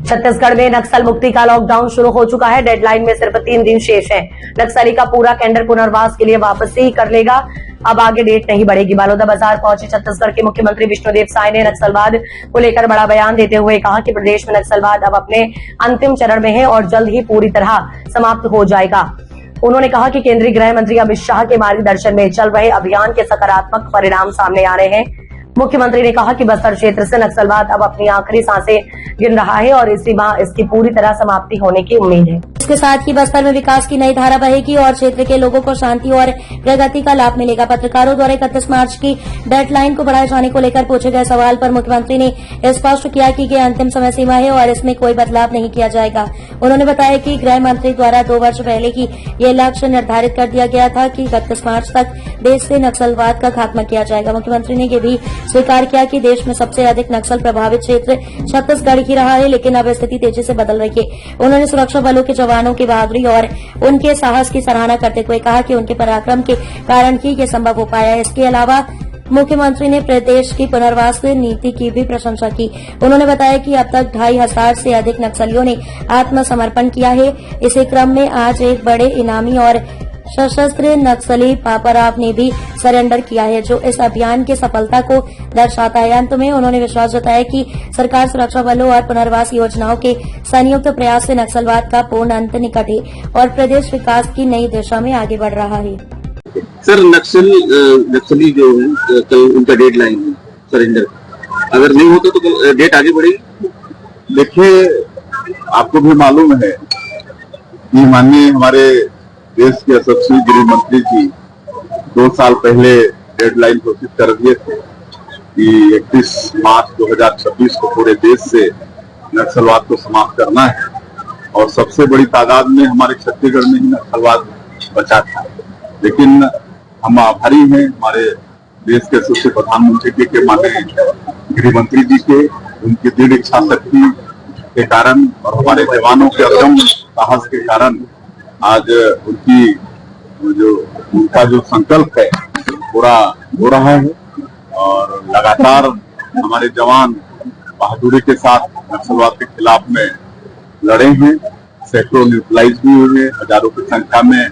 छत्तीसगढ़ में नक्सल मुक्ति का लॉकडाउन शुरू हो चुका है। डेडलाइन में सिर्फ 3 दिन शेष है। नक्सली का पूरा कैडर पुनर्वास के लिए वापसी कर लेगा। अब आगे डेट नहीं बढ़ेगी। बलौदाबाजार पहुंचे छत्तीसगढ़ के मुख्यमंत्री विष्णुदेव साय ने नक्सलवाद को लेकर बड़ा बयान देते हुए कहा कि प्रदेश में नक्सलवाद अब अपने अंतिम चरण में है और जल्द ही पूरी तरह समाप्त हो जाएगा। उन्होंने कहा कि केंद्रीय गृह मंत्री अमित शाह के मार्गदर्शन में चल रहे अभियान के सकारात्मक परिणाम सामने आ रहे हैं। मुख्यमंत्री ने कहा कि बस्तर क्षेत्र से नक्सलवाद अब अपनी आखिरी सांसें गिन रहा है और इसी माह इसकी पूरी तरह समाप्ति होने की उम्मीद है। इसके साथ ही बस्तर में विकास की नई धारा बहेगी और क्षेत्र के लोगों को शांति और प्रगति का लाभ मिलेगा। पत्रकारों द्वारा 31 मार्च की डेडलाइन को बढ़ाए जाने को लेकर पूछे गए सवाल पर मुख्यमंत्री ने स्पष्ट किया कि ये अंतिम समय सीमा है और इसमें कोई बदलाव नहीं किया जाएगा। उन्होंने बताया कि गृह मंत्री द्वारा 2 वर्ष पहले ही ये लक्ष्य निर्धारित कर दिया गया था कि 31 मार्च तक देश से नक्सलवाद का खात्मा किया जाएगा। मुख्यमंत्री ने ये भी स्वीकार किया कि देश में सबसे अधिक नक्सल प्रभावित क्षेत्र छत्तीसगढ़ ही रहा है, लेकिन अब स्थिति तेजी से बदल रही है। उन्होंने सुरक्षा बलों के जवानों की बहादुरी और उनके साहस की सराहना करते हुए कहा कि उनके पराक्रम के कारण ही ये संभव हो पाया। इसके अलावा मुख्यमंत्री ने प्रदेश की पुनर्वास नीति की भी प्रशंसा की। उन्होंने बताया कि अब तक 2500 से अधिक नक्सलियों ने आत्मसमर्पण किया है। इसी क्रम में आज एक बड़े इनामी और सशस्त्र नक्सली पापाराव ने भी सरेंडर किया है, जो इस अभियान की सफलता को दर्शाता है। अंत में उन्होंने विश्वास जताया कि सरकार सुरक्षा बलों और पुनर्वास योजनाओं के संयुक्त प्रयास से नक्सलवाद का पूर्ण अंत निकट है और प्रदेश विकास की नई दिशा में आगे बढ़ रहा है। सर, नक्सली जो है कल उनका डेडलाइन है सरेंडर, अगर नहीं होता तो डेट आगे बढ़ेगी। देखिए, आपको भी मालूम है कि माननीय हमारे देश के यशस्वी गृह मंत्री जी 2 साल पहले डेडलाइन घोषित कर दिए थे कि 31 मार्च 2026 को पूरे देश से नक्सलवाद को समाप्त करना है और सबसे बड़ी तादाद में हमारे छत्तीसगढ़ में ही नक्सलवाद बचा था। लेकिन हम आभारी हैं हमारे देश के यशस्वी प्रधानमंत्री जी के, माननीय गृह मंत्री जी के, उनकी दृढ़ इच्छा शक्ति के कारण और हमारे जवानों के अदम्य साहस के कारण आज उनका जो संकल्प है पूरा हो रहा है और लगातार हमारे जवान बहादुरी के साथ नक्सलवाद के खिलाफ में लड़े हैं। सैकड़ों न्यूट्रलाइज भी हुए हैं। हजारों की संख्या में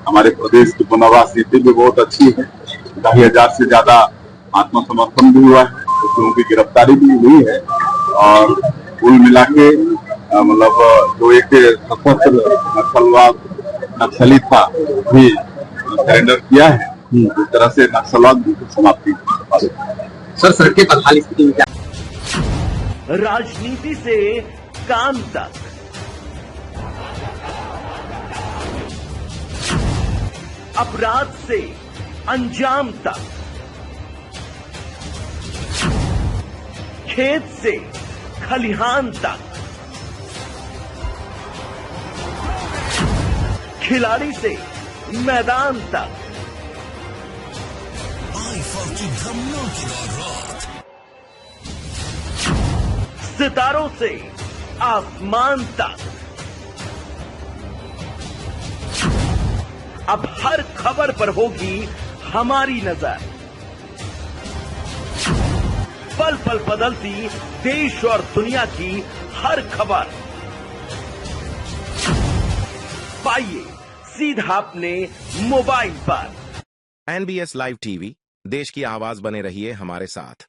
हमारे प्रदेश की पुनर्वास नीति भी बहुत अच्छी है। 2,500 से ज्यादा आत्मसमर्पण भी हुआ है, कुछ लोगों की गिरफ्तारी भी हुई है और कुल मिला के मतलब जो एक सशस्त्र नक्सली था भी सरेंडर किया है। इस तरह से नक्सलवाद बिल्कुल समाप्ति। सर, सड़कें बदहाल स्थिति में क्या? राजनीति से काम तक, अपराध से अंजाम तक, खेत से खलिहान तक, खिलाड़ी से मैदान तक, सितारों से आसमान तक, अब हर खबर पर होगी हमारी नजर। पल पल बदलती देश और दुनिया की हर खबर पाइए सीधा अपने मोबाइल पर। NBS लाइव टीवी, देश की आवाज बने रहिए हमारे साथ।